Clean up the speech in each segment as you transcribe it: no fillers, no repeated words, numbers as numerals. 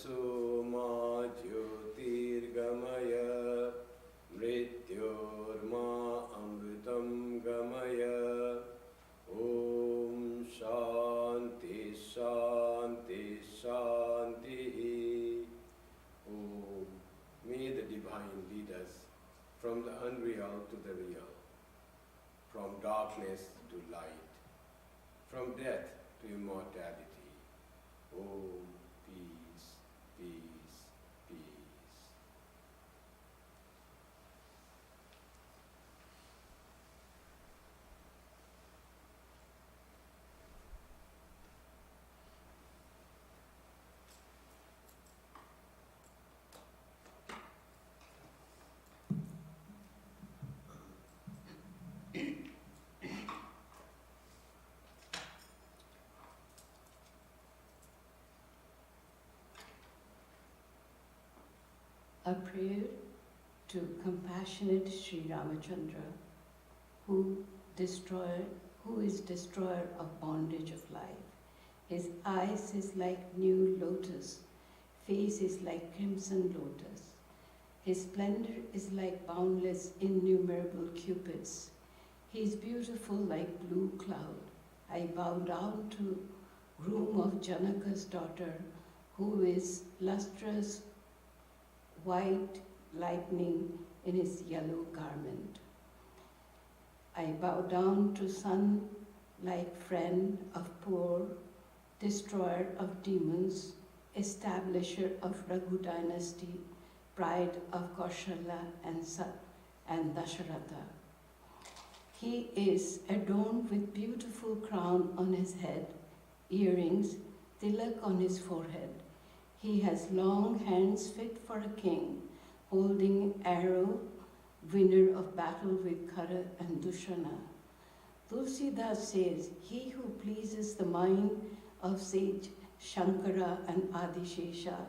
Tamasoma Jyotirgamaya Mrityorma Amritam Gamaya. Om Shanti Shanti Shanti. Om. May the Divine lead us from the unreal to the real, from darkness to light, from death to immortality. Om. Peace, peace, peace. A prayer to compassionate Sri Ramachandra, who is destroyer of bondage of life. His eyes is like new lotus, face is like crimson lotus. His splendor is like boundless innumerable cupids. He is beautiful like blue cloud. I bow down to groom of Janaka's daughter, who is lustrous white lightning in his yellow garment. I bow down to sun like friend of poor, destroyer of demons, establisher of Raghu dynasty, pride of Kaushalya and Dasharatha. He is adorned with beautiful crown on his head, earrings, tilak on his forehead. He has long hands fit for a king, holding arrow, winner of battle with Khara and Dushana. Tulsidas says, he who pleases the mind of sage Shankara and Adishesha,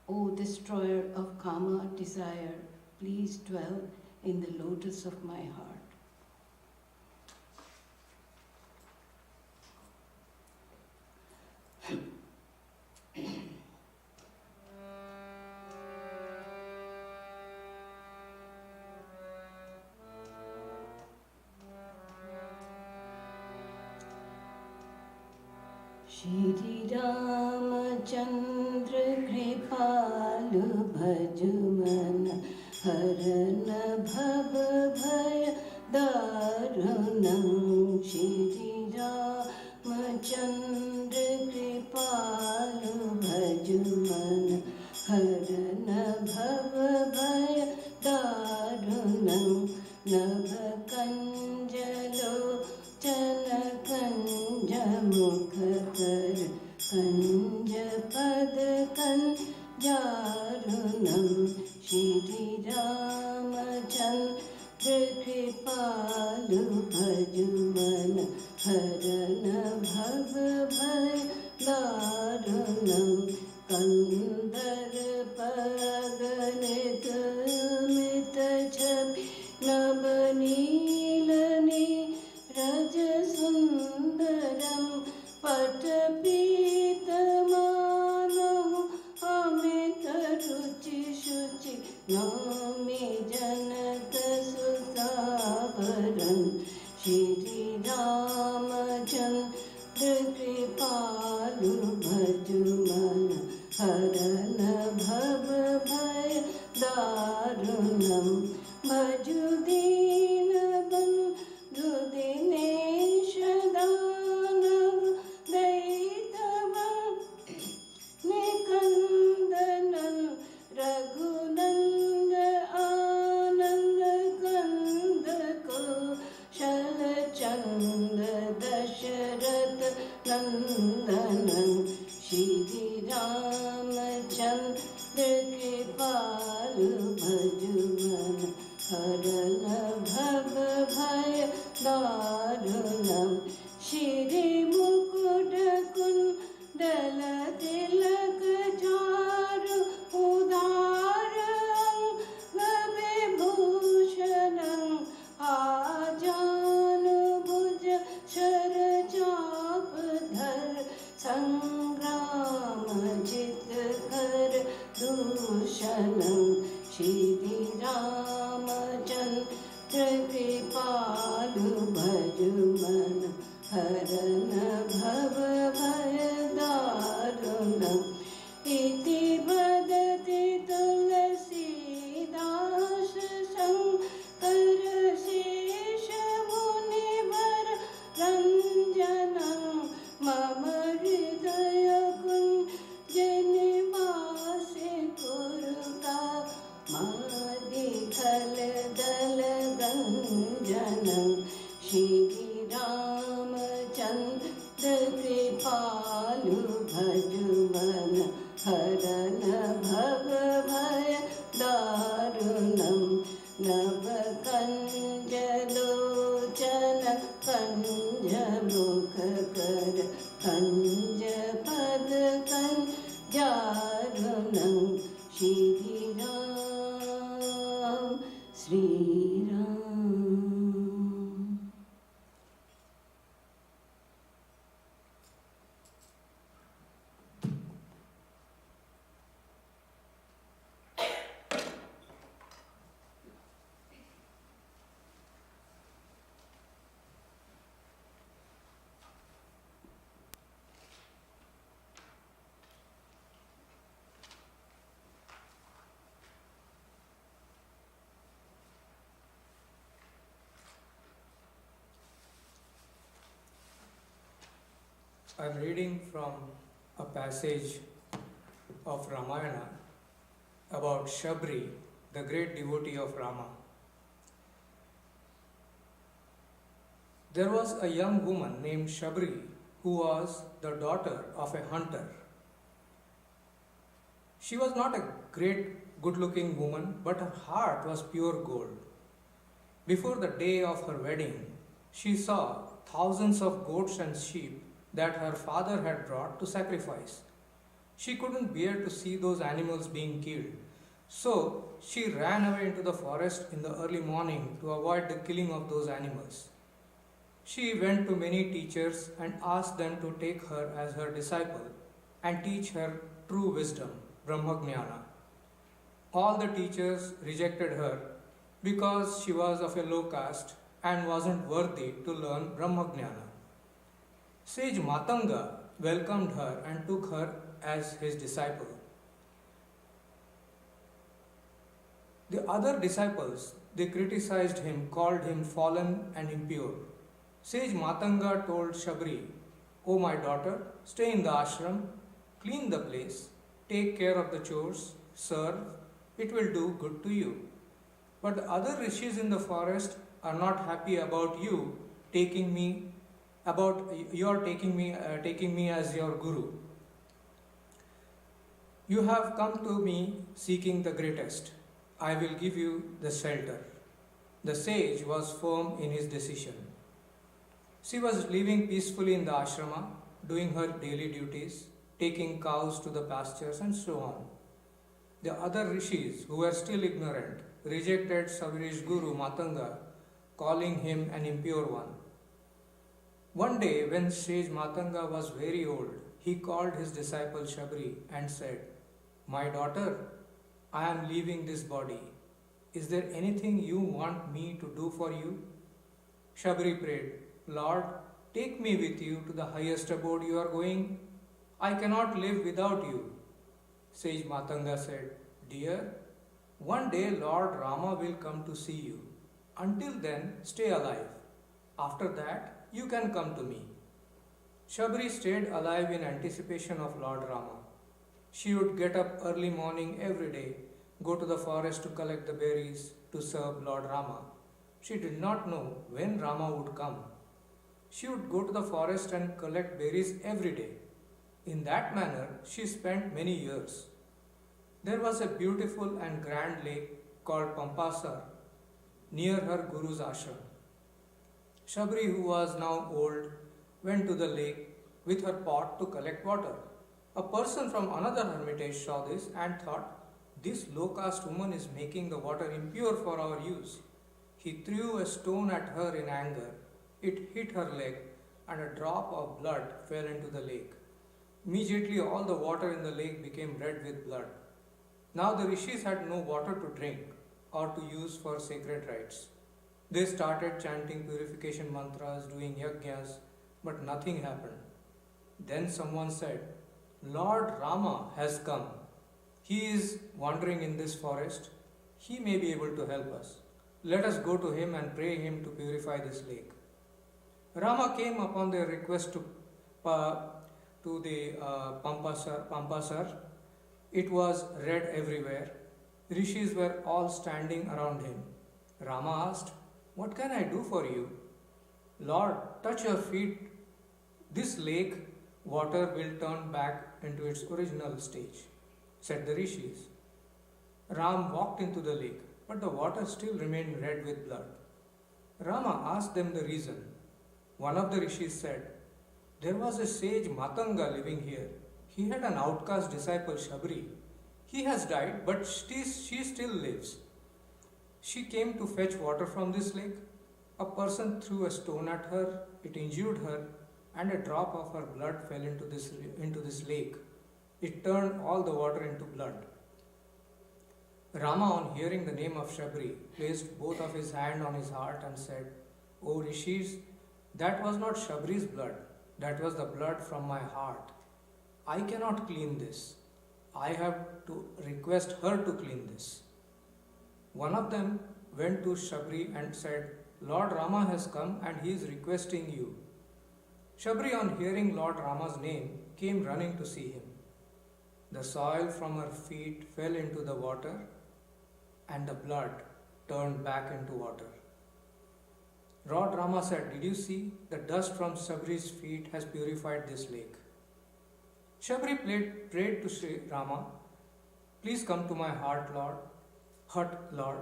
O destroyer of Kama desire, please dwell in the lotus of my heart. Shri Ramachandra Kripalu Bhajuman Harana Bhava Bhaya Darunam. Shri Ramachandra Kripalu Bhajuman Harana Bhava Bhaya Darunam. Nabhakanjalo Chana Kanja Mukhakar Kanja Pada Kanjarunam. Shri Ramachandra Kripalu Bhajuman Harana Bhava Bhaya Darunam. Kandar Paganit Mita Chabi Nabanilani Rajasundaram Patapitamanam Amita Ruchi Shuchi Nami Janaka Sutavaram. Shri Ramachandra Kripalu Bhajuman Harana Bhava Bhaya Darunam. Bhajudina Bandhu Dinesha Danav Daitavam Nikandanan Raghunanda Ananda Kanda Koshala Chanda Dasharatha Nandanan. Shri Ramachandra Shri Ramchandra कृपालु भज मन हरन भव भय दारुणम् इति वदति तुलसीदास शंकर शेष मुनिवर रंजनं मम हृदय कुंज निवासे कुरुकामादिखल दल गंजनं श्री रामचंद्र कृपालु भज मन हरन भव भय दारुणम् नव कंज लोचन कंज मुख कर कंज पद कंजारुणम् Shri Ram Shri Ram. I'm reading from a passage of Ramayana about Shabri, the great devotee of Rama. There was a young woman named Shabri who was the daughter of a hunter. She was not a great good-looking woman, but her heart was pure gold. Before the day of her wedding, she saw thousands of goats and sheep that her father had brought to sacrifice. She couldn't bear to see those animals being killed, so she ran away into the forest in the early morning to avoid the killing of those animals. She went to many teachers and asked them to take her as her disciple and teach her true wisdom, Brahmagnana. All the teachers rejected her because she was of a low caste and wasn't worthy to learn Brahmagnana. Sage Matanga welcomed her and took her as his disciple. The other disciples, they criticized him, called him fallen and impure. Sage Matanga told Shabri, "O my daughter, stay in the ashram, clean the place, take care of the chores, serve, it will do good to you." But the other rishis in the forest are not happy about you taking me as your guru. You have come to me seeking the greatest. I will give you the shelter. The sage was firm in his decision. She was living peacefully in the ashrama, doing her daily duties, taking cows to the pastures and so on. The other rishis, who were still ignorant, rejected Shabri's guru Matanga, calling him an impure one. One day, when Sage Matanga was very old, he called his disciple Shabri and said, "My daughter, I am leaving this body. Is there anything you want me to do for you?" Shabri prayed, "Lord, take me with you to the highest abode you are going. I cannot live without you." Sage Matanga said, "Dear, one day Lord Rama will come to see you. Until then, stay alive. After that, you can come to me." Shabri stayed alive in anticipation of Lord Rama. She would get up early morning every day, go to the forest to collect the berries to serve Lord Rama. She did not know when Rama would come. She would go to the forest and collect berries every day. In that manner, she spent many years. There was a beautiful and grand lake called Pampasar near her guru's ashram. Shabri, who was now old, went to the lake with her pot to collect water. A person from another hermitage saw this and thought, "This low-caste woman is making the water impure for our use." He threw a stone at her in anger. It hit her leg and a drop of blood fell into the lake. Immediately all the water in the lake became red with blood. Now the rishis had no water to drink or to use for sacred rites. They started chanting purification mantras, doing yajnas, but nothing happened. Then someone said, Lord Rama has come. He is wandering in this forest. He may be able to help us. Let us go to him and pray him to purify this lake. Rama came upon their request to the Pampasar. It was red everywhere. Rishis were all standing around him. Rama asked, What can I do for you? Lord, touch your feet. This lake water will turn back into its original stage, said the rishis. Ram walked into the lake, but the water still remained red with blood. Rama asked them the reason. One of the rishis said, There was a sage Matanga living here. He had an outcast disciple Shabri. He has died, but she still lives. She came to fetch water from this lake. A person threw a stone at her, it injured her, and a drop of her blood fell into this lake. It turned all the water into blood. Rama, on hearing the name of Shabri, placed both of his hands on his heart and said, O Rishis, that was not Shabri's blood, that was the blood from my heart. I cannot clean this. I have to request her to clean this. One of them went to Shabri and said, Lord Rama has come and he is requesting you. Shabri, on hearing Lord Rama's name, came running to see him. The soil from her feet fell into the water and the blood turned back into water. Lord Rama said, Did you see? The dust from Shabri's feet has purified this lake. Shabri prayed to Sri Rama, Please come to my hut, Lord.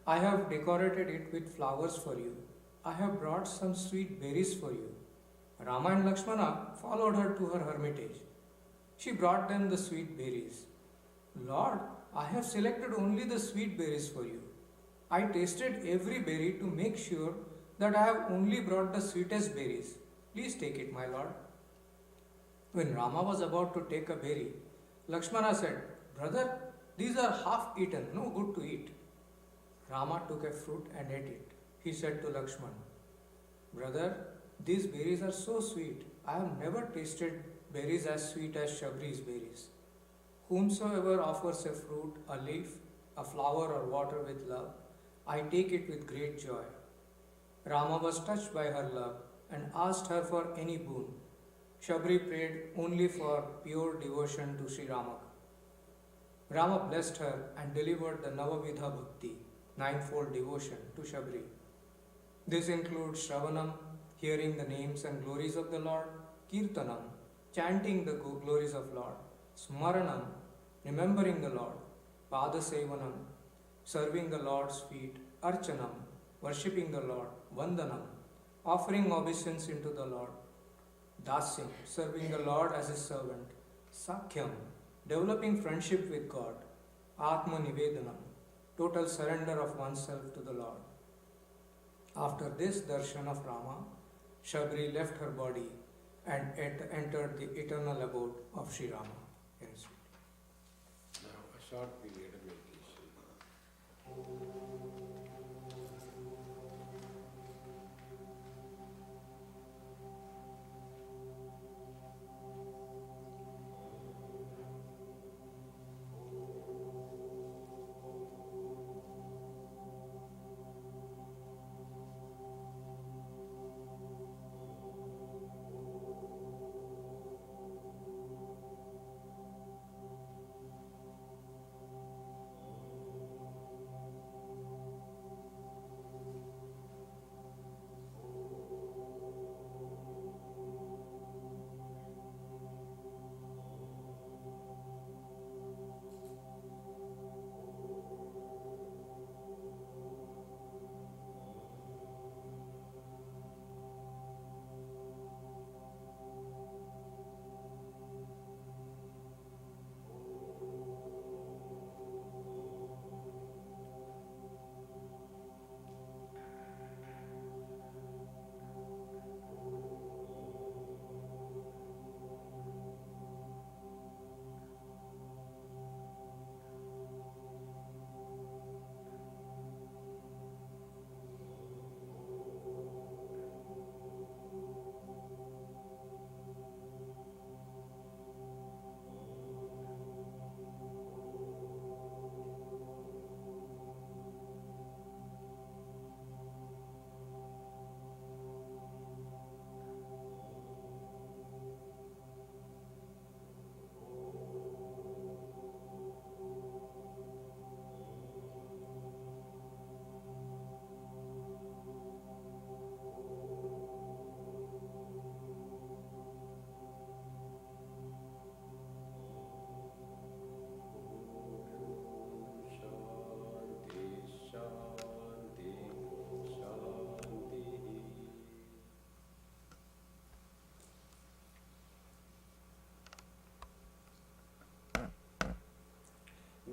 I have decorated it with flowers for you. I have brought some sweet berries for you. Rama and Lakshmana followed her to her hermitage. She brought them the sweet berries. Lord, I have selected only the sweet berries for you. I tasted every berry to make sure that I have only brought the sweetest berries. Please take it, my lord. When Rama was about to take a berry, Lakshmana said, Brother, these are half eaten, no good to eat. Rama took a fruit and ate it. He said to Lakshman, Brother, these berries are so sweet. I have never tasted berries as sweet as Shabri's berries. Whomsoever offers a fruit, a leaf, a flower or water with love, I take it with great joy. Rama was touched by her love and asked her for any boon. Shabri prayed only for pure devotion to Sri Rama. Rama blessed her and delivered the Navavidha Bhakti, ninefold devotion, to Shabri. This includes Shravanam, hearing the names and glories of the Lord, Kirtanam, chanting the glories of Lord, Smaranam, remembering the Lord, Padasevanam, serving the Lord's feet, Archanam, worshipping the Lord, Vandanam, offering obeisance into the Lord, Dasyam, serving the Lord as his servant, Sakhyam, developing friendship with God, Atma Nivedanam, total surrender of oneself to the Lord. After this darshan of Rama, Shabri left her body and entered the eternal abode of Sri Rama. Now a short period of meditation.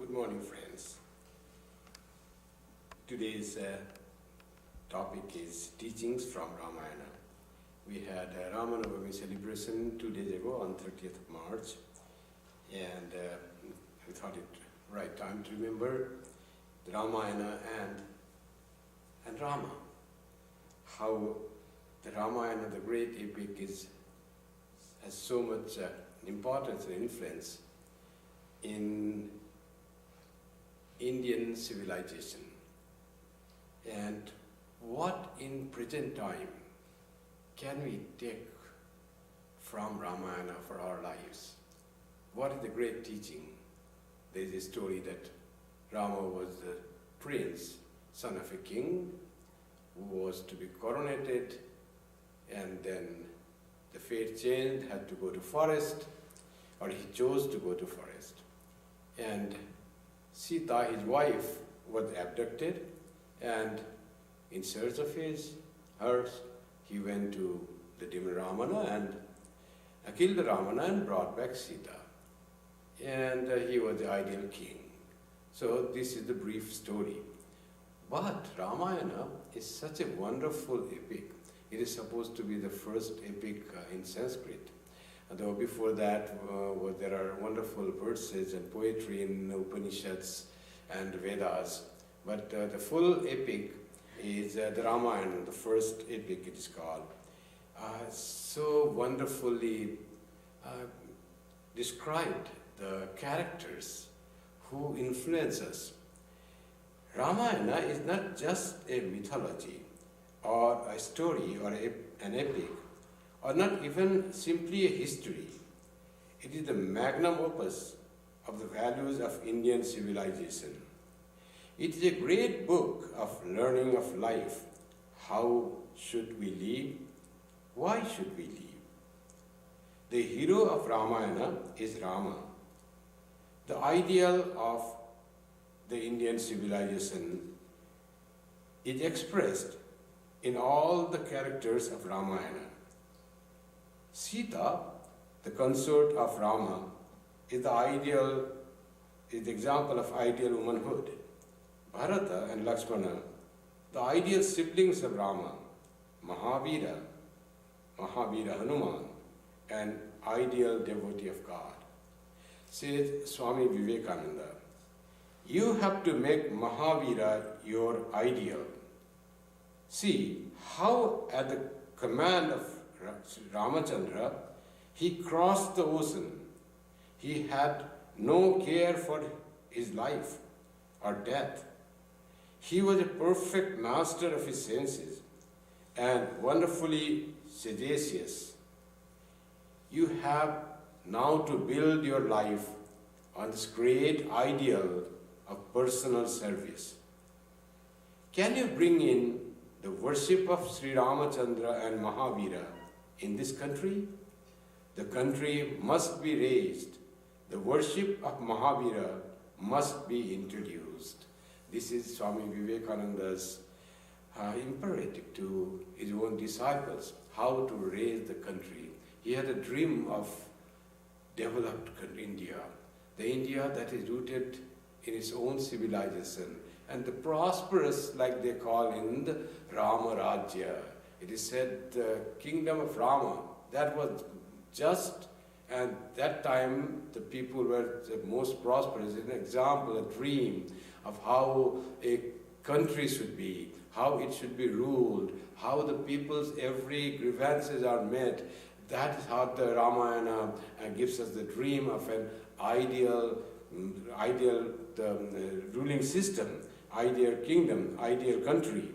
Good morning, friends. Today's topic is teachings from Ramayana. We had a Ramanavami celebration 2 days ago on 30th of March, and I thought it right time to remember the Ramayana and Rama. How the Ramayana, the great epic, has so much importance and influence in Indian civilization. And what in present time can we take from Ramayana for our lives? What is the great teaching? There is a story that Rama was the prince, son of a king, who was to be coronated, and then the fate changed, had to go to forest, or he chose to go to forest. And Sita, his wife, was abducted, and in search of hers, he went to the demon Ravana and killed the Ravana and brought back Sita. And he was the ideal king. So this is the brief story. But Ramayana is such a wonderful epic. It is supposed to be the first epic in Sanskrit. Though before that, there are wonderful verses and poetry in Upanishads and Vedas. But the full epic is the Ramayana, the first epic it is called. So wonderfully described the characters who influence us. Ramayana is not just a mythology or a story or an epic, or not even simply a history. It is the magnum opus of the values of Indian civilization. It is a great book of learning of life. How should we live? Why should we live? The hero of Ramayana is Rama. The ideal of the Indian civilization is expressed in all the characters of Ramayana. Sita, the consort of Rama, is the example of ideal womanhood. Bharata and Lakshmana, the ideal siblings of Rama, Mahavira Hanuman, an ideal devotee of God. Says Swami Vivekananda, you have to make Mahavira your ideal. See how at the command of Ramachandra, he crossed the ocean. He had no care for his life or death. He was a perfect master of his senses and wonderfully sagacious. You have now to build your life on this great ideal of personal service. Can you bring in the worship of Sri Ramachandra and Mahavira in this country? The country must be raised. The worship of Mahavira must be introduced. This is Swami Vivekananda's imperative to his own disciples, how to raise the country. He had a dream of developed India, the India that is rooted in its own civilization, and the prosperous, like they call in the Rama Rajya. It is said the kingdom of Rama, that was just, and that time the people were the most prosperous. An example, a dream of how a country should be, how it should be ruled, how the people's every grievances are met. That is how the Ramayana gives us the dream of an ideal ruling system, ideal kingdom, ideal country.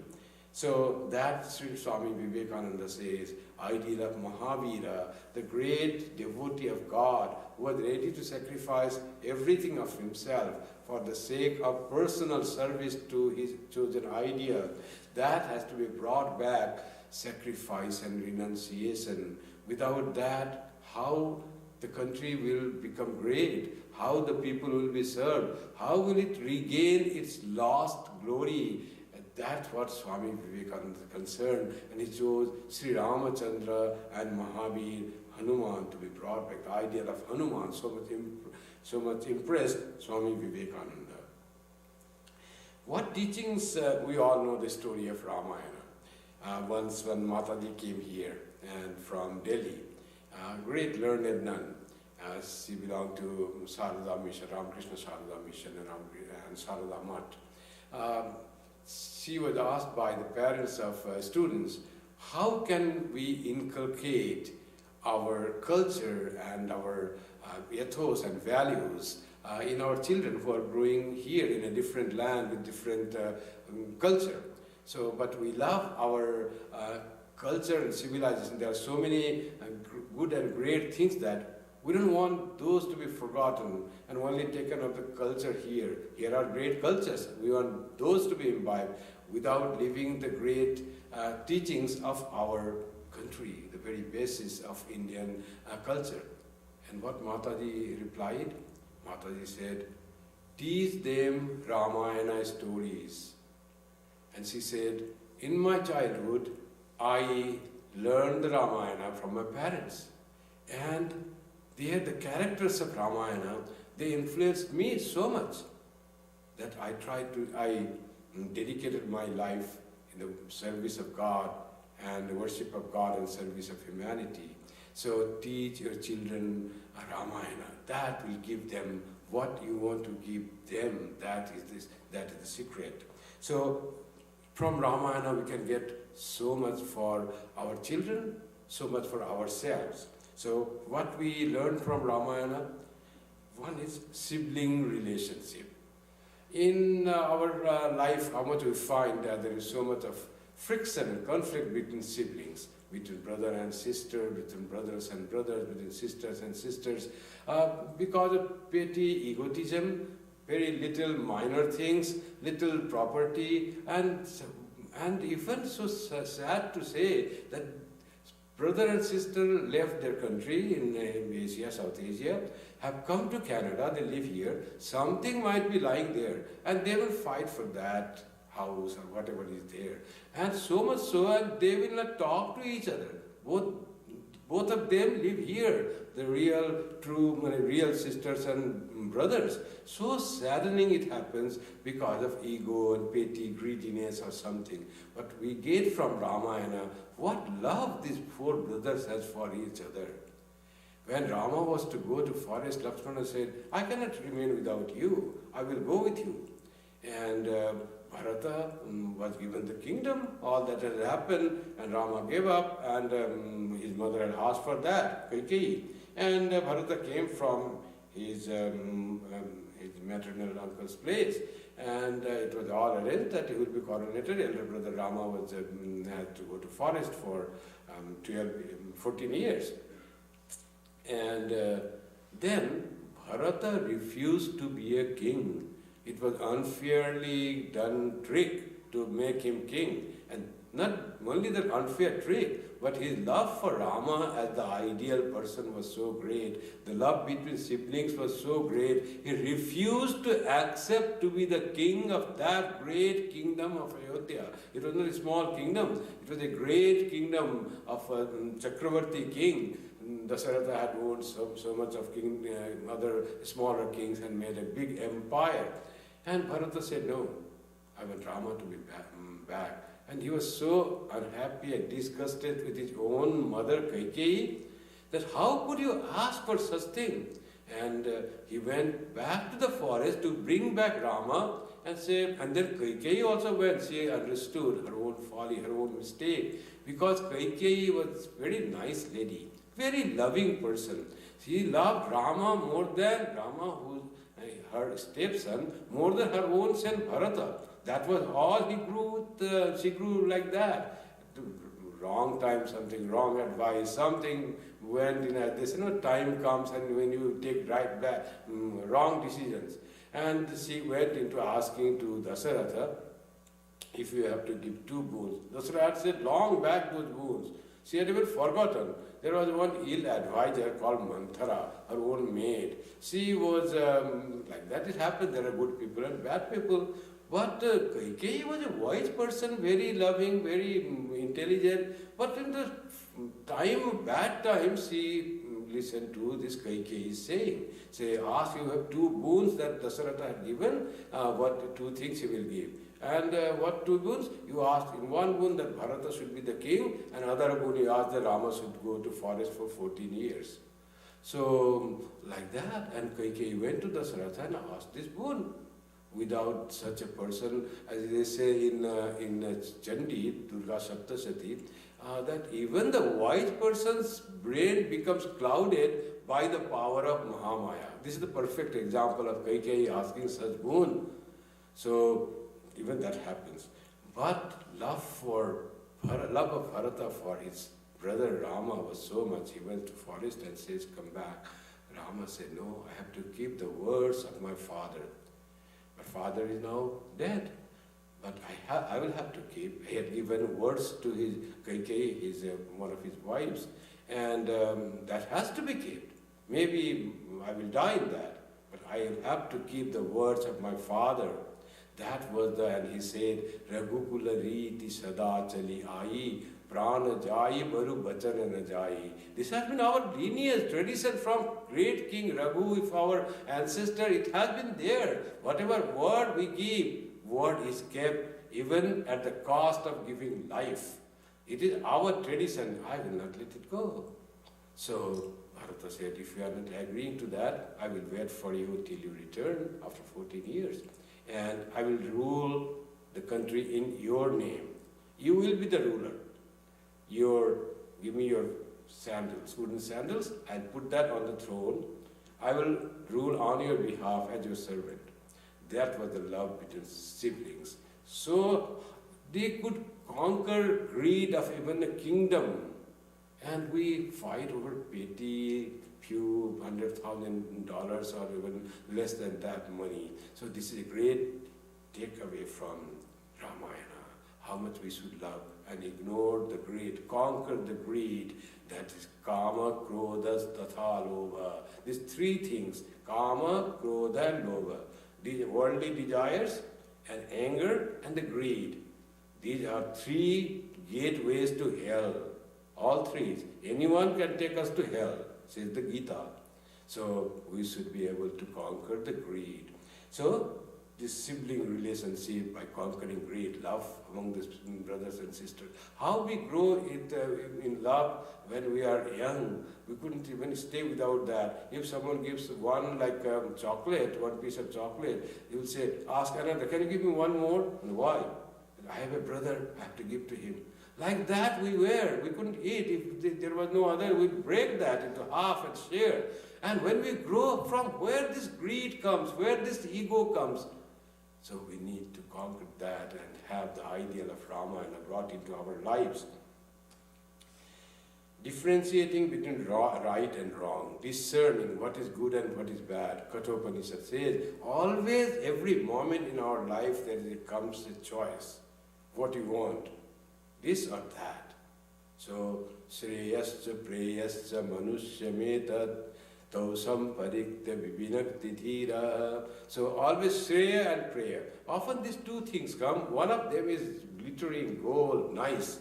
So that Sri Swami Vivekananda says, ideal of Mahavira, the great devotee of God, who was ready to sacrifice everything of himself for the sake of personal service to his chosen ideal. That has to be brought back, sacrifice and renunciation. Without that, how the country will become great? How the people will be served? How will it regain its lost glory? That's what Swami Vivekananda is concerned, and he chose Sri Ramachandra and Mahavir Hanuman to be brought back. The ideal of Hanuman, so much so much impressed Swami Vivekananda. What teachings, we all know the story of Ramayana. Once when Mataji came here and from Delhi, great learned nun, she belonged to Sarada Mission, Ramakrishna Sarada Mission and Sarada Math. She was asked by the parents of students, how can we inculcate our culture and our ethos and values in our children who are growing here in a different land with different culture. So, but we love our culture and civilization. There are so many good and great things that we don't want those to be forgotten and only taken of the culture here. Here are great cultures. We want those to be imbibed without leaving the great teachings of our country, the very basis of Indian culture. And what Mataji replied? Mataji said, teach them Ramayana stories. And she said, in my childhood, I learned the Ramayana from my parents. And the characters of Ramayana, they influenced me so much that I dedicated my life in the service of God and the worship of God and service of humanity. So teach your children Ramayana. That will give them what you want to give them. That is the secret. So from Ramayana we can get so much for our children, so much for ourselves. So what we learn from Ramayana, one is sibling relationship. In our life, how much we find that there is so much of friction and conflict between siblings, between brother and sister, between brothers and brothers, between sisters and sisters, because of petty egotism, very little minor things, little property, and even so sad to say that brother and sister left their country in Asia, South Asia, have come to Canada, they live here, something might be lying there, and they will fight for that house or whatever is there. And so much so, and they will not talk to each other. Both of them live here, the real sisters and brothers. So saddening it happens because of ego and petty greediness or something. But we get from Ramayana what love these four brothers has for each other. When Rama was to go to forest, Lakshmana said, I cannot remain without you, I will go with you. And Bharata was given the kingdom, all that had happened, and Rama gave up, and his mother had asked for that, Kaikeyi. And Bharata came from his maternal uncle's place, and it was all arranged that he would be coronated. Elder brother Rama was had to go to forest for 14 years. And then Bharata refused to be a king. It was unfairly done trick to make him king. And not only that unfair trick, but his love for Rama as the ideal person was so great. The love between siblings was so great. He refused to accept to be the king of that great kingdom of Ayodhya. It was not a small kingdom. It was a great kingdom of a Chakravarti king. Dasaratha had owned so much of other smaller kings and made a big empire. And Bharata said, no, I want Rama to be back. And he was so unhappy and disgusted with his own mother, Kaikeyi, that how could you ask for such thing? And he went back to the forest to bring back Rama and say, and then Kaikeyi also went, she understood her own folly, her own mistake, because Kaikeyi was a very nice lady, very loving person. She loved Rama more than Rama, who her stepson, more than her own son Bharata. That was all he grew with, she grew like that. Wrong time, something wrong advice, something went in this, time comes and when you take wrong decisions. And she went into asking to Dasaratha, if you have to give 2 boons. Dasaratha said, long back those boons. She had even forgotten. There was one ill advisor called Manthara, her own maid. She was like that. It happened. There are good people and bad people. But Kaikeyi was a wise person, very loving, very intelligent. But in the bad time, she listen to this Kaikeyi is saying. Say, ask, you have two boons that Dasaratha had given, what two things he will give. And what two boons? You asked in one boon that Bharata should be the king, and another boon you asked that Rama should go to forest for 14 years. So, like that, and Kaikeyi went to Dasaratha and asked this boon. Without such a person, as they say in Chandi, Durga Saptasati, that even the wise person's brain becomes clouded by the power of Mahamaya. This is the perfect example of Kaikeyi asking such boon. So, even that happens. But love of Bharata for his brother Rama was so much. He went to forest and says, come back. Rama said, no, I have to keep the words of my father. My father is now dead. But I will have to keep. He had given words to his Kaikeyi, one of his wives, and that has to be kept. Maybe I will die in that, but I will have to keep the words of my father. That was and he said, Raghukula Riti Sada Chali Ai, Prana Jai Baru Bachana Na Jai. This has been our lineage, tradition from great King Raghu, if our ancestor, it has been there. Whatever word we give, word is kept even at the cost of giving life. It is our tradition, I will not let it go. So Bharata said, if you are not agreeing to that, I will wait for you till you return after 14 years. And I will rule the country in your name. You will be the ruler. Give me your sandals, wooden sandals, I'll put that on the throne. I will rule on your behalf as your servant. That was the love between siblings. So they could conquer greed of even a kingdom. And we fight over petty, few $100,000 or even less than that money. So this is a great takeaway from Ramayana. How much we should love and ignore the greed, conquer the greed. That is Kama, Krodha, Tatha, Lobha. These three things, Kama, Krodha and Lobha. These worldly desires and anger and the greed. These are three gateways to hell. All three. Anyone can take us to hell, says the Gita. So we should be able to conquer the greed. So this sibling relationship by conquering greed, love among the brothers and sisters. How we grow in love when we are young. We couldn't even stay without that. If someone gives one chocolate, one piece of chocolate, you will say, ask another, can you give me one more? And why? I have a brother, I have to give to him. Like that we were. We couldn't eat. If there was no other, we'd break that into half and share. And when we grow from where this greed comes, where this ego comes, so we need to conquer that and have the ideal of Ramayana brought into our lives. Differentiating between right and wrong, discerning what is good and what is bad. Kathopanishad says, always, every moment in our life, there comes a choice. What you want, this or that. So, Shreyascha Preyascha Manushyametat Tausam Parikta Vibhinakti Dhira. So always Shreya and prayer. Often these two things come. One of them is glittering gold, nice,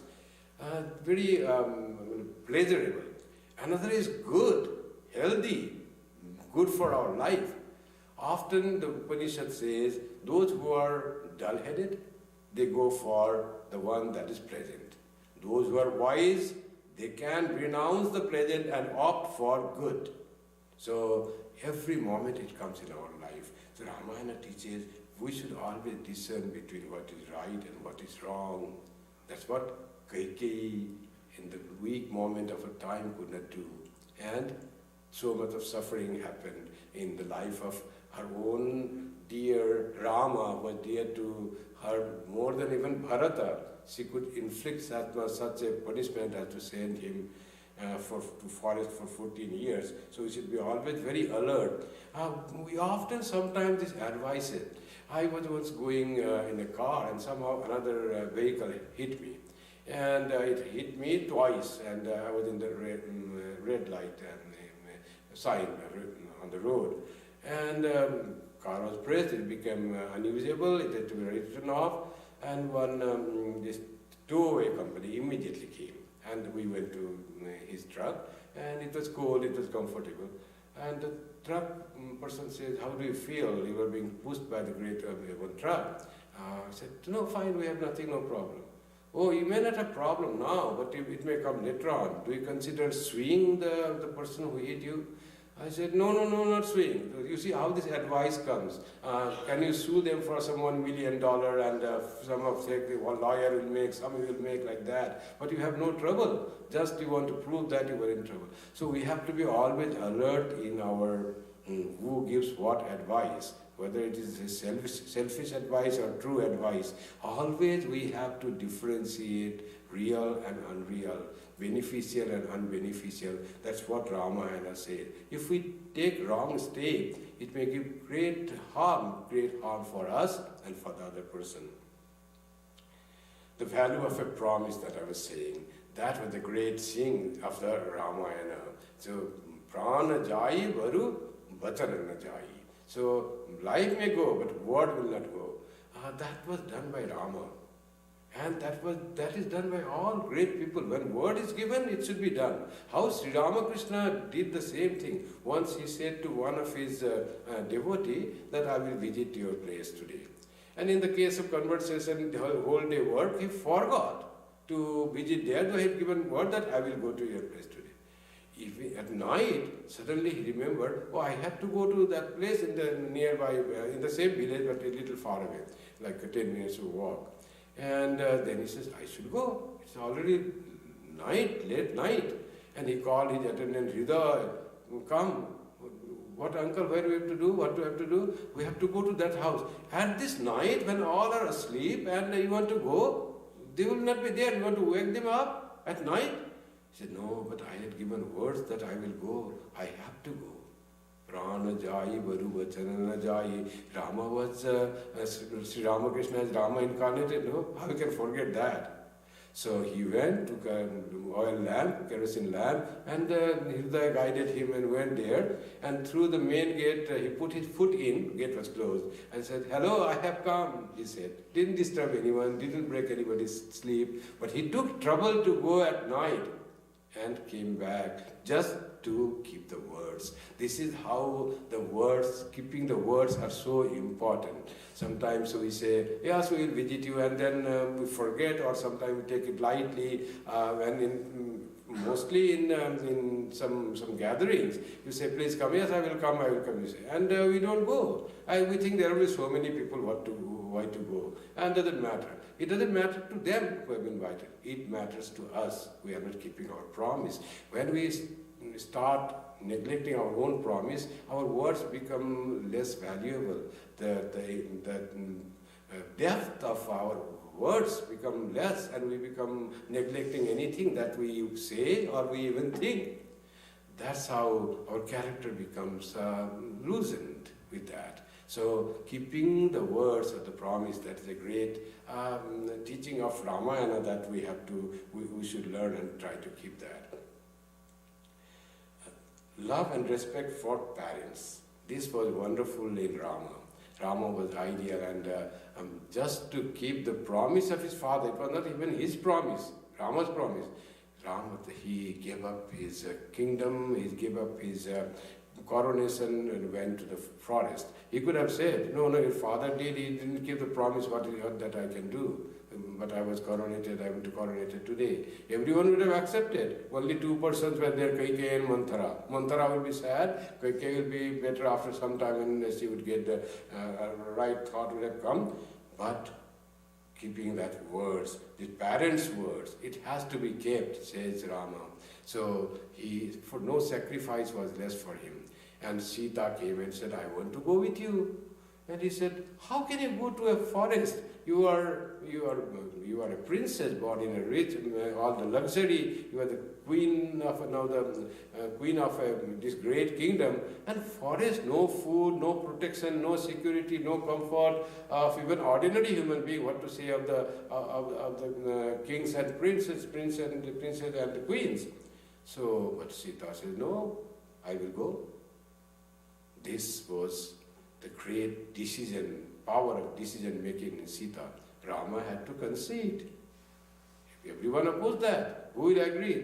very pleasurable. Another is good, healthy, good for our life. Often the Upanishad says, those who are dull-headed, they go for the one that is pleasant. Those who are wise, they can renounce the pleasant and opt for good. So every moment it comes in our life. So Ramayana teaches we should always discern between what is right and what is wrong. That's what Kaikeyi in the weak moment of her time could not do. And so much of suffering happened in the life of her own dear Rama, was dear to her more than even Bharata. She could inflict such a punishment as to send him to forest for 14 years. So we should be always very alert. We often sometimes this advises. I was once going in a car and somehow another vehicle hit me. And it hit me twice, and I was in the red light and sign on the road. And car was pressed, it became unusable, it had to be written off, and one this tow-away company immediately came. And we went to his truck, and it was cold, it was comfortable. And the truck person says, how do you feel? You were being pushed by the great one truck. I said, no, fine, we have nothing, no problem. Oh, you may not have problem now, but it may come later on. Do you consider suing the person who hit you? I said, no, not suing. You see how this advice comes. Can you sue them for some $1 million and some of say one lawyer will make, some will make like that. But you have no trouble. Just you want to prove that you were in trouble. So we have to be always alert in our who gives what advice. Whether it is selfish advice or true advice, always we have to differentiate real and unreal, beneficial and unbeneficial. That's what Ramayana said. If we take wrong step, it may give great harm for us and for the other person. The value of a promise that I was saying, that was the great thing of the Ramayana. So, prana jai varu, vachana na jai. So, life may go, but word will not go. That was done by Rama. And that is done by all great people. When word is given, it should be done. How Sri Ramakrishna did the same thing. Once he said to one of his devotee that I will visit your place today. And in the case of conversation, the whole day work, he forgot to visit there, though he had given word that I will go to your place today. At night, suddenly he remembered, oh, I have to go to that place in the nearby, in the same village, but a little far away, like 10 minutes of walk. And then he says, I should go. It's already night, late night. And he called his attendant, Hridaya, come. What, uncle, where do we have to do? What do we have to do? We have to go to that house. And this night, when all are asleep and you want to go, they will not be there. You want to wake them up at night? He said, no, but I had given words that I will go. I have to go. Prana jai, varu vachana jai. Rama was, Sri Ramakrishna is Rama incarnated, no? How you can forget that? So he went, took an oil lamp, kerosene lamp, and Hridaya guided him and went there. And through the main gate, he put his foot in, gate was closed, and said, hello, I have come, he said. Didn't disturb anyone, didn't break anybody's sleep, but he took trouble to go at night and came back just to keep the words. This is how the words, keeping the words are so important. Sometimes we say, yes, we will visit you, and then we forget, or sometimes we take it lightly. Mostly in some gatherings, you say, please come. Yes, I will come, you say. And we don't go. We think there will be so many people, why to go. And it doesn't matter. It doesn't matter to them who have been invited. It matters to us. We are not keeping our promise. When we start neglecting our own promise, our words become less valuable. The depth of our words become less, and we become neglecting anything that we say or we even think. That's how our character becomes loosened with that. So keeping the words of the promise, that is a great teaching of Ramayana that we should learn and try to keep that. Love and respect for parents. This was wonderful in Rama. Rama was ideal, and just to keep the promise of his father, it was not even his promise, Rama's promise. Rama, he gave up his kingdom, he gave up his coronation and went to the forest. He could have said, no, your father did, he didn't give the promise that I can do. But I was coronated, I want to coronated today. Everyone would have accepted. Only two persons were there, Kaikeyi and Manthara. Manthara will be sad, Kaikeyi will be better after some time, and she would get the right thought would have come. But keeping that words, the parents' words, it has to be kept, says Rama. So for no sacrifice was less for him. And Sita came and said, I want to go with you. And he said, how can you go to a forest? You are a princess born in a rich, all the luxury. You are the queen of this great kingdom. And forest, no food, no protection, no security, no comfort of even ordinary human being. What to say of the kings and princes and the queens? So, but Sita said, no, I will go. This was the great power of decision making in Sita. Rama had to concede. Everyone opposed that. Who will agree?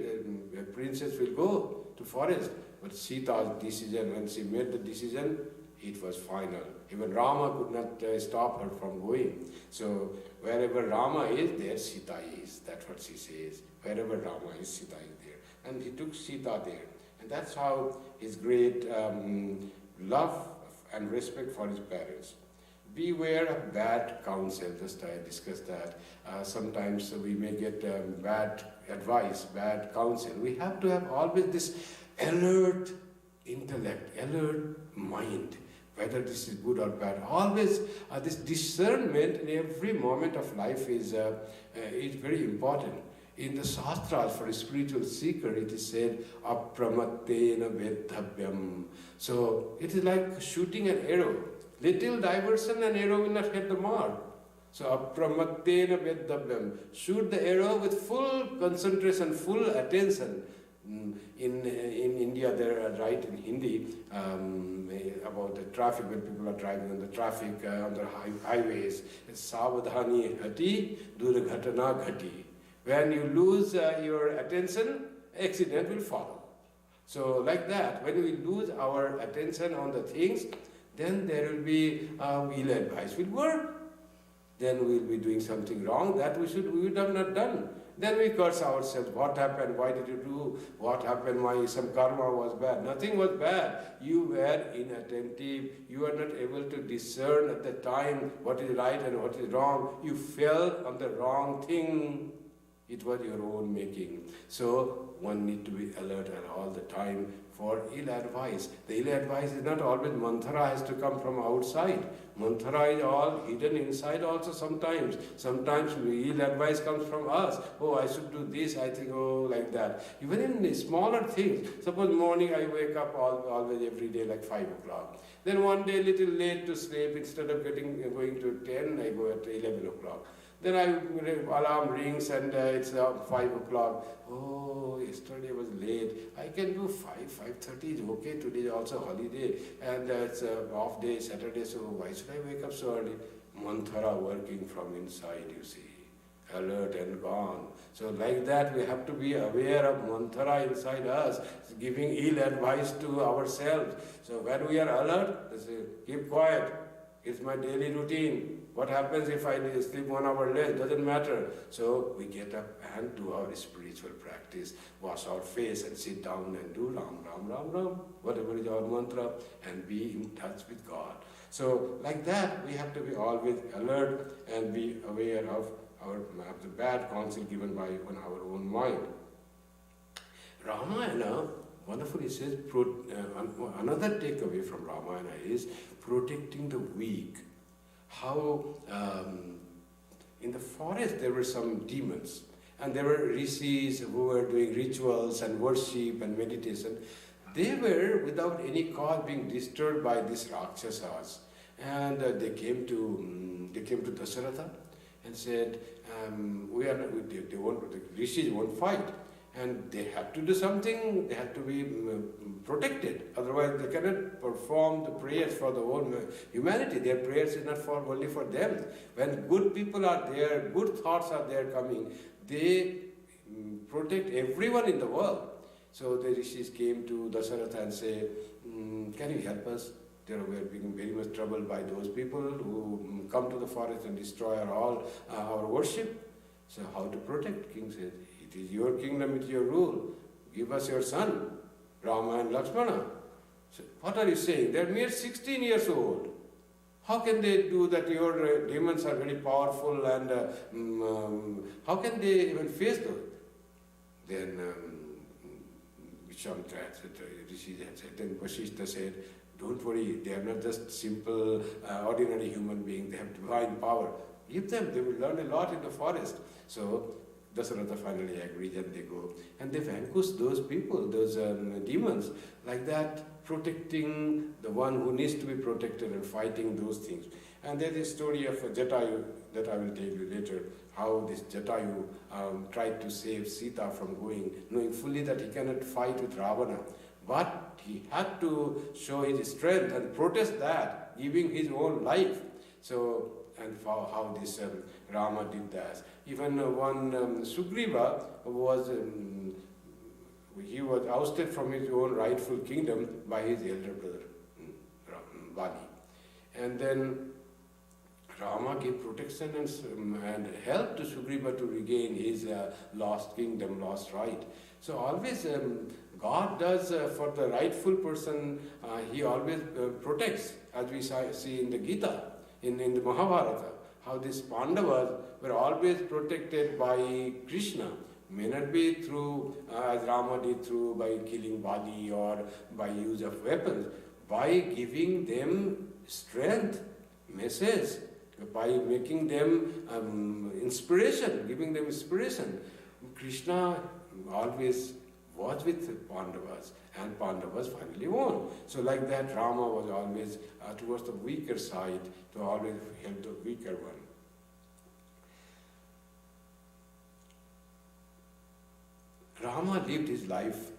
The princess will go to forest. But Sita's decision, when she made the decision, it was final. Even Rama could not stop her from going. So wherever Rama is, there Sita is. That's what she says. Wherever Rama is, Sita is there. And he took Sita there. And that's how his great love and respect for his parents. Beware of bad counsel. Just I discussed that. Sometimes we may get bad advice, bad counsel. We have to have always this alert intellect, alert mind, whether this is good or bad. Always this discernment in every moment of life is very important. In the Shastras, for a spiritual seeker, it is said, apramattena vedhavyam. So it is like shooting an arrow. Little diversion and arrow will not hit the mark. So apramattena vedhavyam. Shoot the arrow with full concentration, full attention. In India, there are right in Hindi about the traffic, when people are driving on the traffic, on the highways. It's savadhani hati, durghatana ghati. When you lose your attention, accident will follow. So like that, when we lose our attention on the things, then there will be ill advice will work. Then we will be doing something wrong that we would have not done. Then we curse ourselves. What happened? Why did you do? What happened? Why some karma was bad? Nothing was bad. You were inattentive. You were not able to discern at the time what is right and what is wrong. You fell on the wrong thing. It was your own making. So one need to be alert at all the time for ill advice. The ill advice is not always mantra has to come from outside. Mantra is all hidden inside also sometimes. Sometimes ill advice comes from us. Oh, I should do this, I think, oh, like that. Even in smaller things. Suppose morning I wake up always every day like 5 o'clock. Then one day little late to sleep, instead of going to 10, I go at 11 o'clock. Then alarm rings and it's 5 o'clock. Oh, yesterday was late. I can do 5:30 is okay. Today is also holiday and it's off day, Saturday. So why should I wake up so early? Mantra working from inside, you see. Alert and gone. So like that we have to be aware of mantra inside us, giving ill advice to ourselves. So when we are alert, keep quiet. It's my daily routine. What happens if I sleep 1 hour less? Doesn't matter. So we get up and do our spiritual practice, wash our face and sit down and do Ram, Ram, Ram, Ram, whatever is our mantra, and be in touch with God. So like that, we have to be always alert and be aware of the bad counsel given by our own mind. Ramayana wonderfully says, another takeaway from Ramayana is protecting the weak. How in the forest there were some demons and there were rishis who were doing rituals and worship and meditation. They were without any cause being disturbed by these Rakshasas, and they came to Dasaratha and said, the rishis won't fight. And they have to do something, they have to be protected. Otherwise they cannot perform the prayers for the whole humanity. Their prayers is not only for them. When good people are there, good thoughts are there coming, they protect everyone in the world. So the rishis came to Dasaratha and say, can you help us? We are being very much troubled by those people who come to the forest and destroy all our worship. So how to protect? King said, it is your kingdom, it is your rule. Give us your son, Rama and Lakshmana. So what are you saying? They are mere 16 years old. How can they do that? Your demons are very powerful and how can they even face those? Then then Vasishtha said, don't worry, they are not just simple, ordinary human beings, they have divine power. Give them, they will learn a lot in the forest. So Dasaratha finally agreed and they go. And they vanquish those people, those demons, like that, protecting the one who needs to be protected and fighting those things. And there's a story of Jatayu that I will tell you later, how this Jatayu tried to save Sita from going, knowing fully that he cannot fight with Ravana. But he had to show his strength and protest that, giving his own life. So and how this Rama did that. Even one Sugriva was he was ousted from his own rightful kingdom by his elder brother Bali, and then Rama gave protection and help to Sugriva to regain his lost kingdom, lost right. So always God does for the rightful person, he always protects, as we see in the Gita, in the Mahabharata, how these Pandavas were always protected by Krishna. May not be through, as Rama did, through by killing Bali or by use of weapons, by giving them strength, message, by making them inspiration, giving them inspiration. Krishna always was with Pandavas, and Pandavas finally won. So like that, Rama was always towards the weaker side, to always help the weaker one. Rama lived his life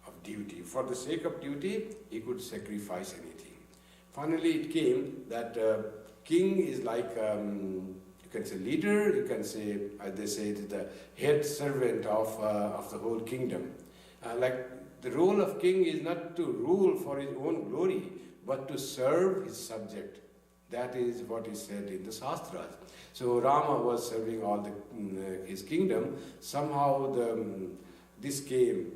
of duty. For the sake of duty, he could sacrifice anything. Finally, it came that king is like, you can say leader, you can say, as they say, the head servant of the whole kingdom. Like the role of king is not to rule for his own glory, but to serve his subject. That is what is said in the Shastras. So Rama was serving all his kingdom. Somehow this came,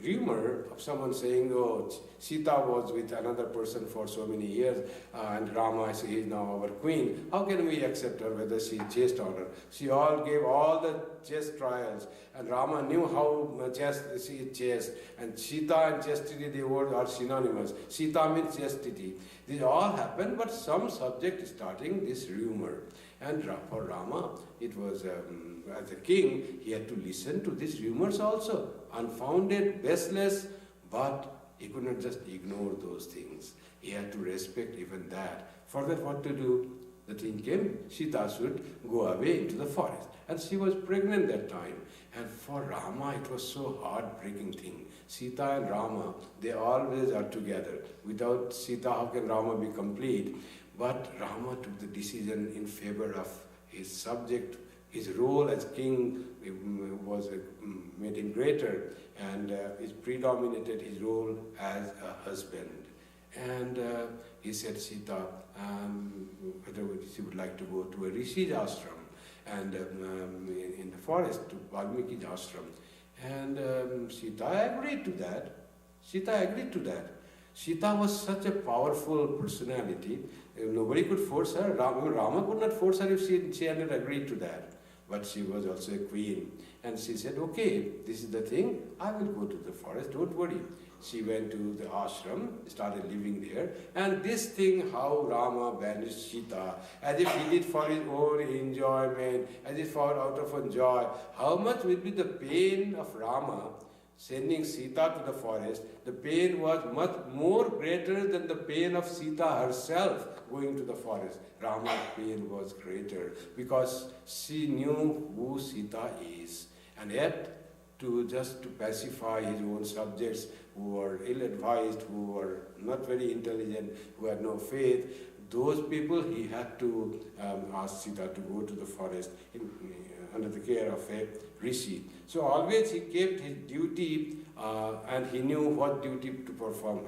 rumor of someone saying, oh, Sita was with another person for so many years, and Rama is now our queen. How can we accept her, whether she is chaste or not? She gave all the chaste trials, and Rama knew how chaste she is chaste. And Sita and chastity, they are synonymous. Sita means chastity. These all happened, but some subject starting this rumor. And for Rama, it was, as a king, he had to listen to these rumors also. Unfounded, baseless, but he could not just ignore those things. He had to respect even that. For that, what to do? The thing came, Sita should go away into the forest. And she was pregnant that time. And for Rama, it was so heartbreaking thing. Sita and Rama, they always are together. Without Sita, how can Rama be complete? But Rama took the decision in favor of his subject. His role as king was made him greater, and it predominated his role as a husband. And he said Sita, whether she would like to go to a Rishi's ashram, and in the forest, to Valmiki's ashram. And Sita agreed to that. Sita was such a powerful personality, nobody could force her. Rama could not force her if she had not agreed to that. But she was also a queen. And she said, okay, this is the thing, I will go to the forest, don't worry. She went to the ashram, started living there. And this thing, how Rama banished Sita, as if he did for his own enjoyment, as if for out of joy. How much will be the pain of Rama sending Sita to the forest? The pain was much more greater than the pain of Sita herself going to the forest. Rama's pain was greater because she knew who Sita is. And yet, to pacify his own subjects who were ill-advised, who were not very intelligent, who had no faith, those people he had to ask Sita to go to the forest under the care of a rishi. So always he kept his duty and he knew what duty to perform.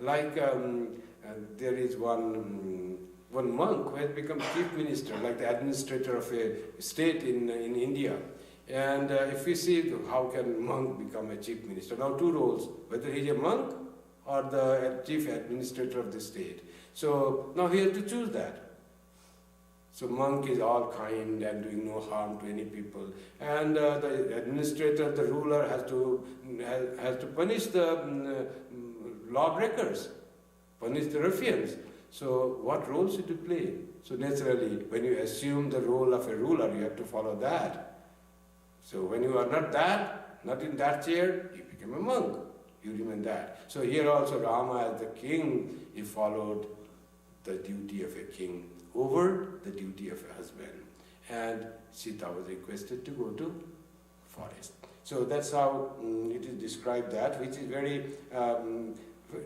Like there is one monk who has become chief minister, like the administrator of a state in India. And if we see how can monk become a chief minister, now two roles, whether he is a monk or the chief administrator of the state. So now he has to choose that. So monk is all kind and doing no harm to any people, and the administrator, the ruler, has to punish the lawbreakers, punish the ruffians. So what role should you play? So naturally, when you assume the role of a ruler, you have to follow that. So when you are not in that chair, you become a monk. You remain that. So here also Rama as the king, he followed the duty of a king over the duty of a husband. And Sita was requested to go to forest. So that's how it is described, that, which is very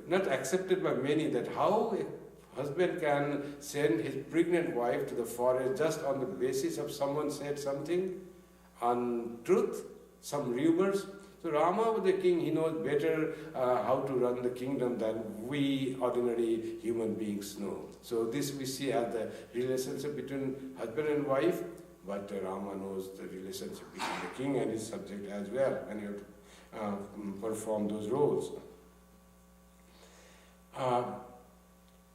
not accepted by many, that how a husband can send his pregnant wife to the forest just on the basis of someone said something, untruth, some rumors. So Rama was the king, he knows better how to run the kingdom than we ordinary human beings know. So this we see as the relationship between husband and wife, but Rama knows the relationship between the king and his subject as well, and he have to perform those roles.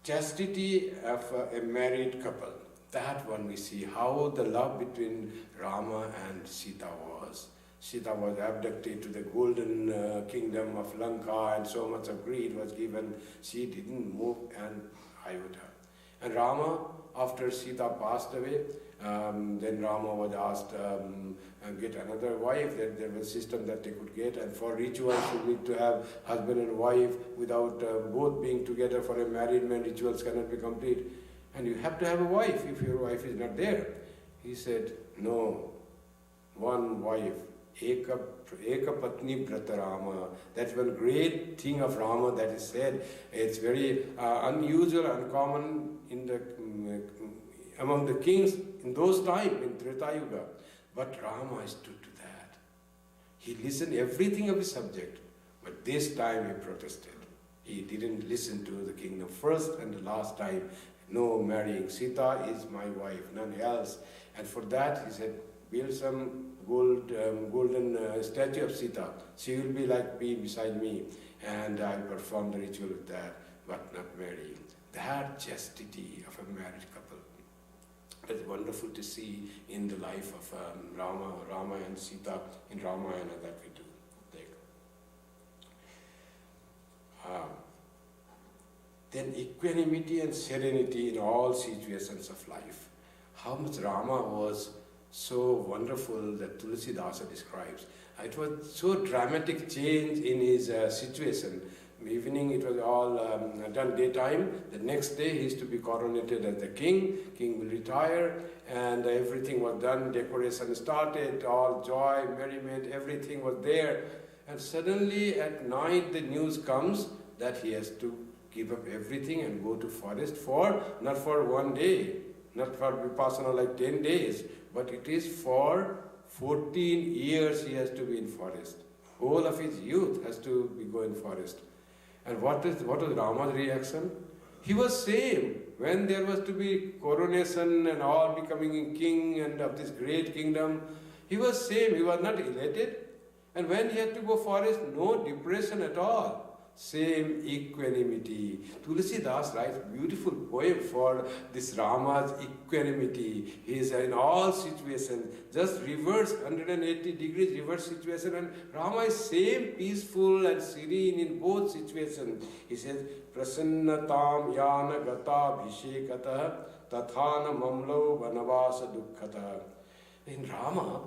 Chastity of a married couple, that one we see how the love between Rama and Sita was. Sita was abducted to the golden kingdom of Lanka, and so much of greed was given. She didn't move an iota. And Rama, after Sita passed away, then Rama was asked get another wife. Then there was a system that they could get, and for rituals you need to have husband and wife. Without both being together for a married man, rituals cannot be complete. And you have to have a wife if your wife is not there. He said, no, one wife. Eka Patni Brata Rama. That's one great thing of Rama that is said. It's very unusual, uncommon in the among the kings in those times, in Treta Yuga. But Rama stood to that. He listened everything of his subject, but this time he protested. He didn't listen to the kingdom first and the last time. No marrying. Sita is my wife, none else. And for that he said, build some golden statue of Sita. She will be like me, beside me, and I'll perform the ritual with that, but not marry. That chastity of a married couple is wonderful to see in the life of Rama and Sita in Ramayana that we do. Then equanimity and serenity in all situations of life. How much Rama was so wonderful that Tulsidasa describes. It was so dramatic change in his situation. Evening it was all done daytime. The next day he is to be coronated as the king. King will retire, and everything was done. Decoration started, all joy, merriment, everything was there. And suddenly at night the news comes that he has to give up everything and go to forest for, not for one day, not for Vipassana like 10 days, but it is for 14 years he has to be in forest. Whole of his youth has to be going forest. And what was Rama's reaction? He was same. When there was to be coronation and all becoming king and of this great kingdom, he was same. He was not elated. And when he had to go forest, no depression at all. Same equanimity. Tulsidas writes beautiful poem for this Rama's equanimity. He is in all situations, just reverse, 180 degrees reverse situation, and Rama is same peaceful and serene in both situations. He says, Prasannatam yana gata bhishekata tathana mamlo vanavasa dukkhata. In Rama,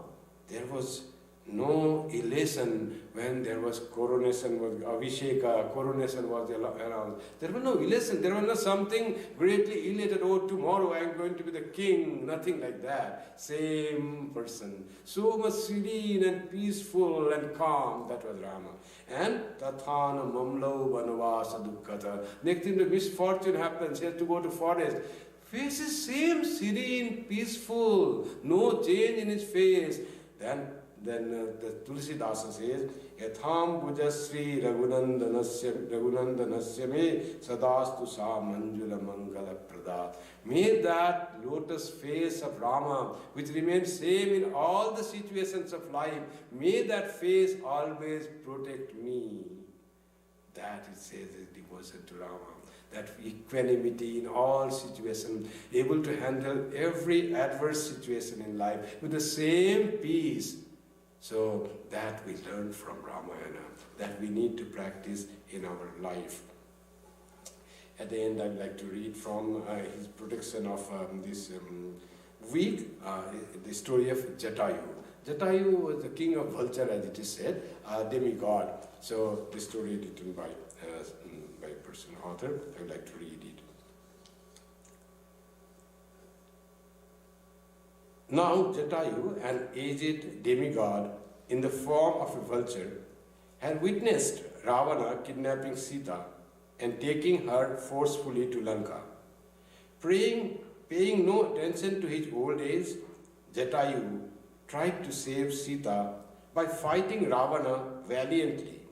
there was no elation when there was coronation, was Abhisheka, coronation was around. There was no elation, there was not something greatly elated, oh tomorrow I am going to be the king, nothing like that. Same person, so much serene and peaceful and calm, that was Rama. And Tathana Mamlo Vanavasa Dukkhata. Next thing the misfortune happens, he has to go to forest. Face is same, serene, peaceful, no change in his face. Then the Tulsidasa says, Yatham Bhujasri Raghunandanasya me sadastu sa manjula mangala prada. May that lotus face of Rama, which remains same in all the situations of life, may that face always protect me. That it says is devotion to Rama. That equanimity in all situations, able to handle every adverse situation in life with the same peace. So that we learn from Ramayana, that we need to practice in our life. At the end, I'd like to read from his protection of this week, the story of Jatayu. Jatayu was the king of Vulture, as it is said, a demigod. So the story written by a person, author, I would like to read it. Now Jatayu, an aged demigod in the form of a vulture, had witnessed Ravana kidnapping Sita and taking her forcefully to Lanka. Paying no attention to his old age, Jatayu tried to save Sita by fighting Ravana valiantly,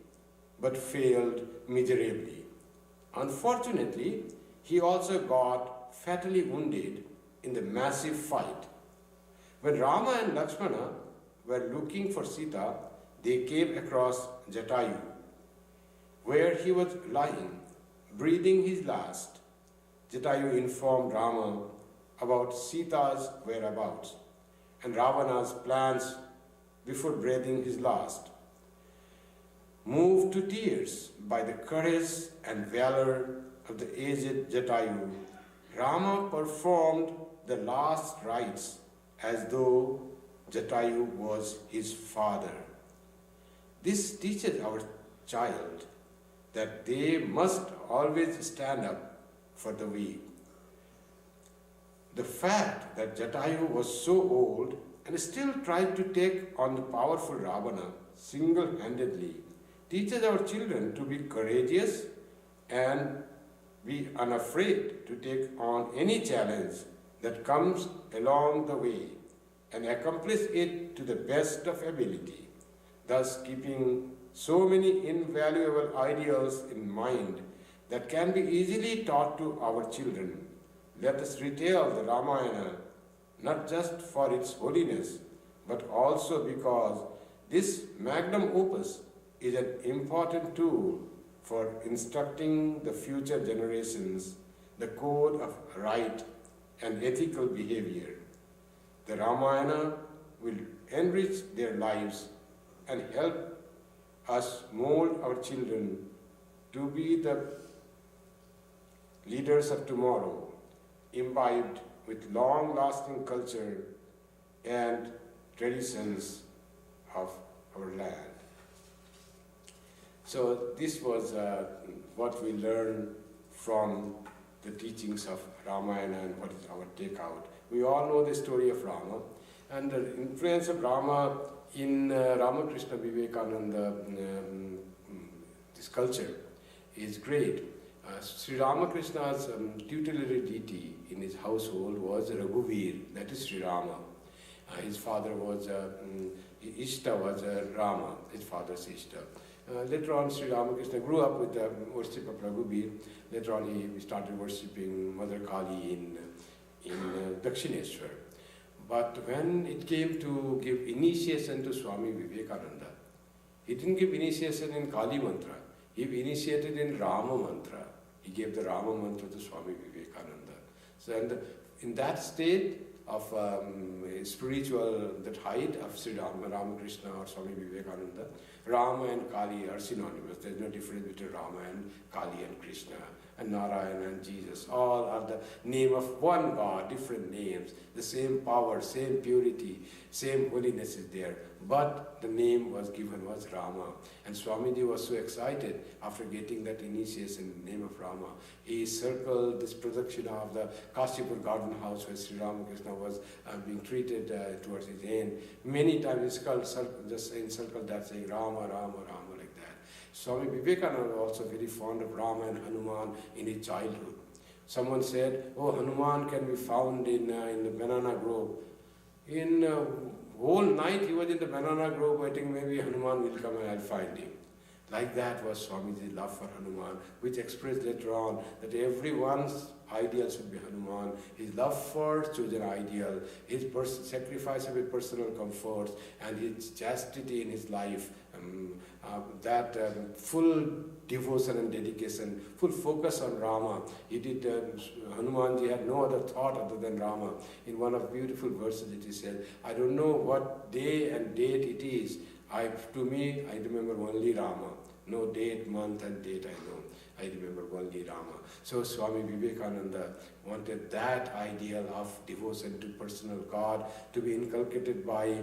but failed miserably. Unfortunately, he also got fatally wounded in the massive fight. When Rama and Lakshmana were looking for Sita, they came across Jatayu, where he was lying, breathing his last. Jatayu informed Rama about Sita's whereabouts and Ravana's plans before breathing his last. Moved to tears by the courage and valor of the aged Jatayu, Rama performed the last rites as though Jatayu was his father. This teaches our child that they must always stand up for the weak. The fact that Jatayu was so old and still tried to take on the powerful Ravana single-handedly teaches our children to be courageous and be unafraid to take on any challenge that comes along the way and accomplish it to the best of ability, thus keeping so many invaluable ideals in mind that can be easily taught to our children. Let us retell the Ramayana not just for its holiness, but also because this magnum opus is an important tool for instructing the future generations the code of right and ethical behavior. The Ramayana will enrich their lives and help us mold our children to be the leaders of tomorrow, imbibed with long-lasting culture and traditions of our land. So this was what we learned from the teachings of Ramayana and what is our takeout. We all know the story of Rama and the influence of Rama in Ramakrishna Vivekananda, this culture is great. Sri Ramakrishna's tutelary deity in his household was Raghuvir, that is Sri Rama. His father was, Ishta was Rama, his father's Ishta. Later on, Sri Ramakrishna grew up with the worship of Raghuvir. Later on, he started worshipping Mother Kali in Dakshineshwar. But when it came to give initiation to Swami Vivekananda, he didn't give initiation in Kali mantra. He initiated in Rama mantra. He gave the Rama mantra to Swami Vivekananda. So in that state of spiritual, that height of Sri Ramakrishna or Swami Vivekananda, Rama and Kali are synonymous. There is no difference between Rama and Kali and Krishna and Narayana and Jesus. All are the name of one God, different names. The same power, same purity, same holiness is there. But the name was given was Rama. And Swamiji was so excited after getting that initiation in the name of Rama. He circled this production of the Kashipur garden house where Sri Ramakrishna was being treated towards his end. Many times he just encircled that saying Rama, Rama, Rama like that. Swami Vivekananda was also very fond of Rama and Hanuman in his childhood. Someone said, oh, Hanuman can be found in the banana grove. In whole night he was in the banana grove waiting, maybe Hanuman will come and I'll find him. Like that was Swamiji's love for Hanuman, which expressed later on that everyone's ideal should be Hanuman, his love for chosen ideal, his sacrifice of his personal comforts, and his chastity in his life, that full devotion and dedication, full focus on Rama. He did, Hanumanji had no other thought other than Rama. In one of beautiful verses it is said, I don't know what day and date it is. To me, I remember only Rama. No date, month and date I know. I remember only Rama. So Swami Vivekananda wanted that ideal of devotion to personal God to be inculcated by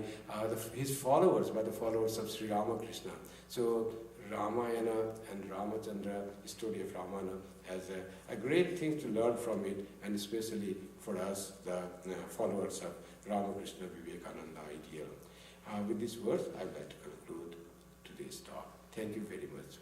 his followers, by the followers of Sri Ramakrishna. So Ramayana and Ramachandra, the story of Ramayana, has a great thing to learn from it, and especially for us, the followers of Ramakrishna Vivekananda ideal. With these words, I would like to conclude today's talk. Thank you very much.